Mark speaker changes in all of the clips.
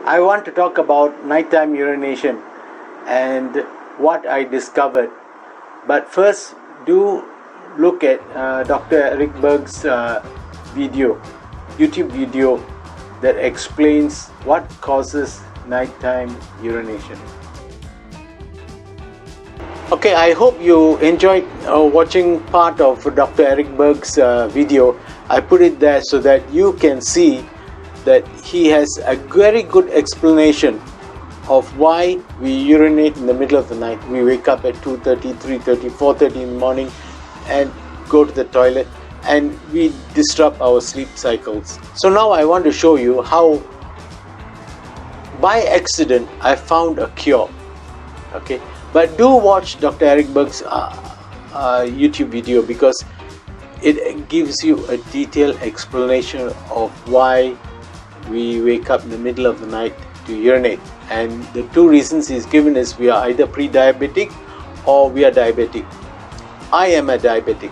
Speaker 1: I want to talk about nighttime urination and what I discovered. But first, do look at Dr. Eric Berg's YouTube video that explains what causes nighttime urination. Okay, I hope you enjoyed watching part of Dr. Eric Berg's video. I put it there so that you can see that he has a very good explanation of why we urinate in the middle of the night. We wake up at 2:30, 3:30, 4:30 in the morning and go to the toilet, and we disrupt our sleep cycles. So now I want to show you how by accident I found a cure. Okay, but do watch Dr. Eric Berg's YouTube video, because it gives you a detailed explanation of why we wake up in the middle of the night to urinate. And the two reasons he's given is we are either pre-diabetic or we are diabetic. I am a diabetic.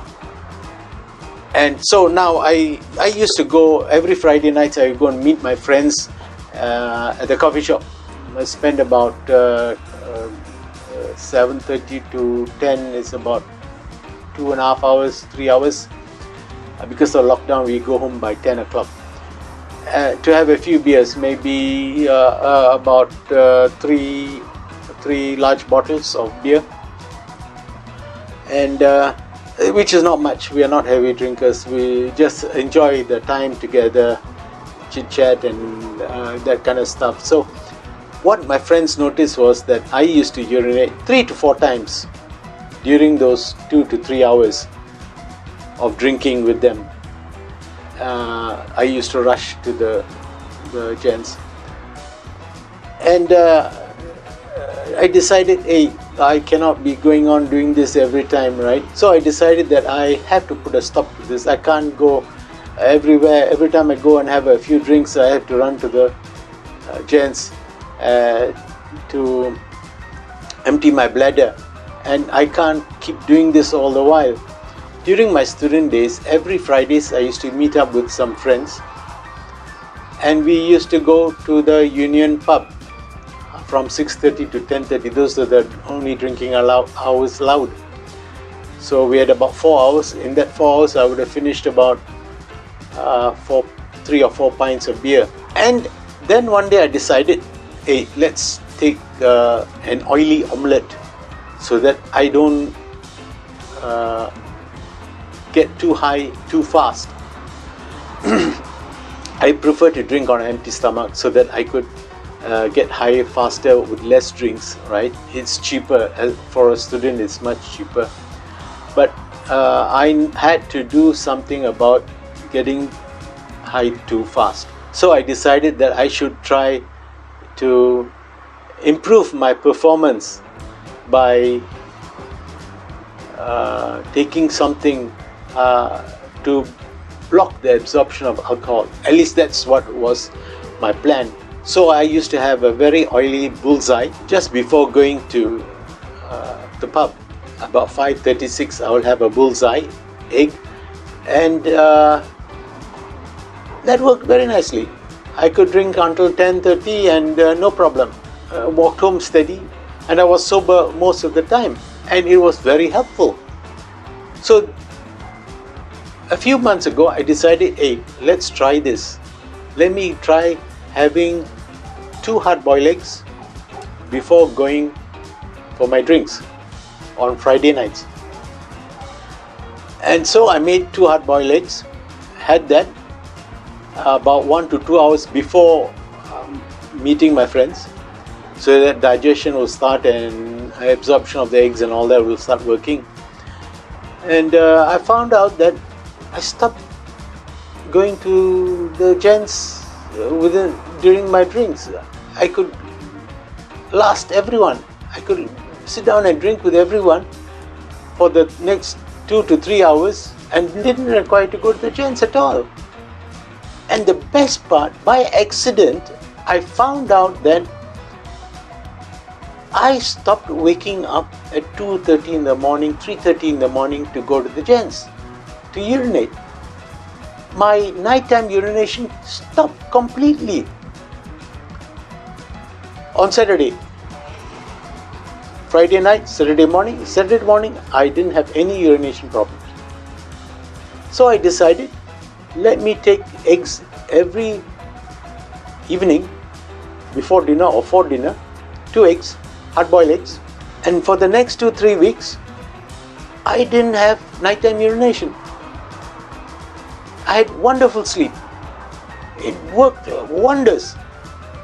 Speaker 1: And so now I used to go every Friday nights. I would go and meet my friends at the coffee shop. I spend about 7:30 to 10 is about 2.5 hours, 3 hours. Because of lockdown, we go home by 10 o'clock. To have a few beers, maybe about three large bottles of beer, and which is not much. We are not heavy drinkers. We just enjoy the time together, chit chat and that kind of stuff. So what my friends noticed was that I used to urinate 3 to 4 times during those 2 to 3 hours of drinking with them. I used to rush to the gents, and I decided, hey, I cannot be going on doing this every time, right? So I decided that I have to put a stop to this. I can't go everywhere. Every time I go and have a few drinks, I have to run to the gents to empty my bladder, and I can't keep doing this all the while. During my student days, every Fridays I used to meet up with some friends, and we used to go to the Union pub from 6:30 to 10:30. Those are the only drinking hours allowed. So we had about 4 hours. In that 4 hours, I would have finished about 3 or 4 pints of beer. And then one day I decided, hey, let's take an oily omelette so that I don't get too high too fast. I prefer to drink on an empty stomach so that I could get high faster with less drinks, right? It's cheaper. For a student, it's much cheaper. But I had to do something about getting high too fast. So I decided that I should try to improve my performance by taking something to block the absorption of alcohol. At least that's what was my plan. So I used to have a very oily bullseye just before going to the pub. About 5:36 I will have a bullseye egg, and that worked very nicely. I could drink until 10:30 and no problem. Walked home steady, and I was sober most of the time, and it was very helpful. So a few months ago, I decided, hey, let's try this. Let me try having 2 hard-boiled eggs before going for my drinks on Friday nights. And so I made 2 hard-boiled eggs, had that about 1 to 2 hours before meeting my friends, so that digestion will start and absorption of the eggs and all that will start working. And I found out that I stopped going to the gents during my drinks. I could last everyone. I could sit down and drink with everyone for the next 2 to 3 hours and didn't require to go to the gents at all. And the best part, by accident, I found out that I stopped waking up at 2:30 in the morning, 3:30 in the morning to go to the gents to urinate. My nighttime urination stopped completely. On Saturday, Friday night, Saturday morning, I didn't have any urination problems. So I decided, let me take eggs every evening before dinner or for dinner, 2 eggs, hard-boiled eggs. And for the next 2-3 weeks, I didn't have nighttime urination. I had wonderful sleep. It worked wonders.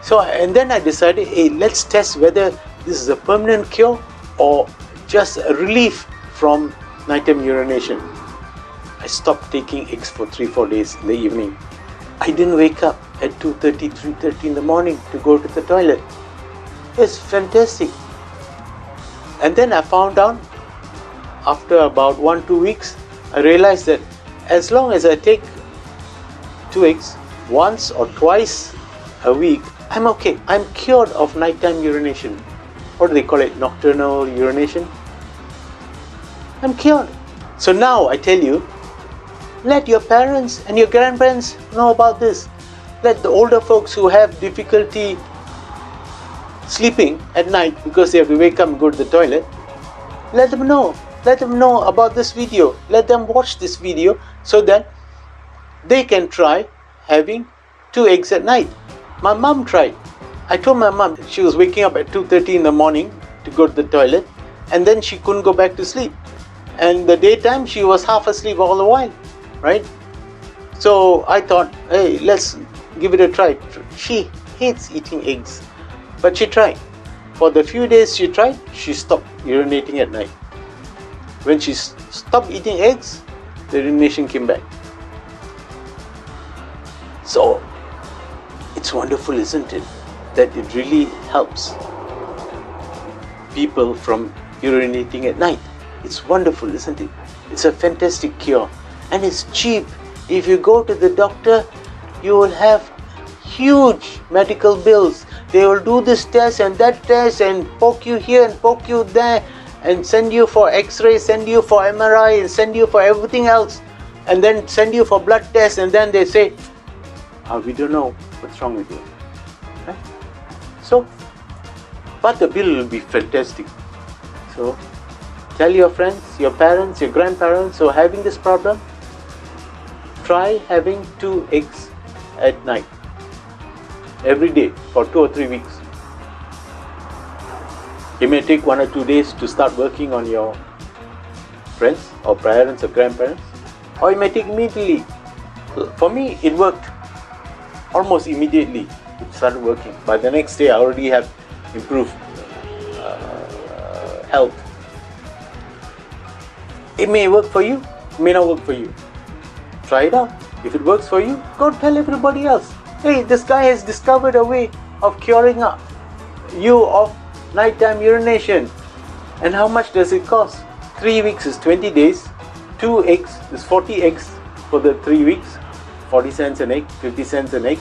Speaker 1: So, and then I decided, hey, let's test whether this is a permanent cure or just a relief from nighttime urination. I stopped taking eggs for 3-4 days in the evening. I didn't wake up at 2:30, 3:30 in the morning to go to the toilet. It's fantastic. And then I found out, after about 1-2 weeks, I realized that as long as I take 2 eggs once or twice a week, I'm okay. I'm cured of nighttime urination. What do they call it? Nocturnal urination? I'm cured. So now I tell you, let your parents and your grandparents know about this. Let the older folks who have difficulty sleeping at night because they have to wake up and go to the toilet, let them know. Let them know about this video. Let them watch this video so that they can try having 2 eggs at night. My mom tried. I told my mom, she was waking up at 2:30 in the morning to go to the toilet, and then she couldn't go back to sleep. And the daytime she was half asleep all the while, right? So I thought, hey, let's give it a try. She hates eating eggs, but she tried. For the few days she tried, she stopped urinating at night. When she stopped eating eggs, the urination came back. So it's wonderful, isn't it, that it really helps people from urinating at night. It's wonderful, isn't it? It's a fantastic cure, and it's cheap. If you go to the doctor, you will have huge medical bills. They will do this test and that test and poke you here and poke you there and send you for x-ray, send you for MRI and send you for everything else, and then send you for blood tests, and then they say, we don't know what's wrong with you. Right? So, but the bill will be fantastic. So, tell your friends, your parents, your grandparents who are having this problem, try having 2 eggs at night, every day for 2 or 3 weeks. It may take 1 or 2 days to start working on your friends or parents or grandparents, or it may take immediately. For me, it worked almost immediately. It started working. By the next day, I already have improved health. It may work for you, it may not work for you. Try it out. If it works for you, go tell everybody else. Hey, this guy has discovered a way of curing you of nighttime urination. And how much does it cost? 3 weeks is 20 days. 2 eggs is 40 eggs for the 3 weeks. 40 cents an egg, 50 cents an egg.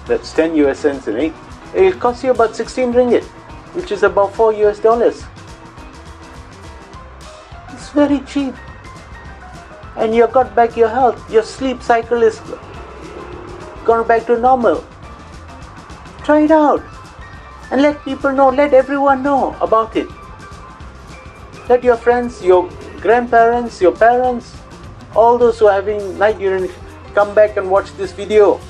Speaker 1: That's 10 US cents an egg. It will cost you about 16 ringgit, which is about $4 US. It's very cheap. And you got back your health. Your sleep cycle is gone back to normal. Try it out. And let people know, let everyone know about it. Let your friends, your grandparents, your parents, all those who are having night urination, come back and watch this video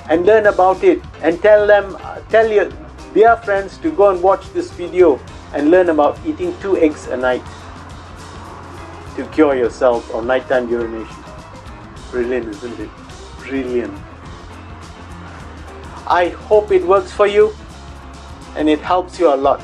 Speaker 1: and learn about it, and tell their friends to go and watch this video and learn about eating 2 eggs a night to cure yourself of nighttime urination. Brilliant, isn't it? Brilliant. I hope it works for you and it helps you a lot.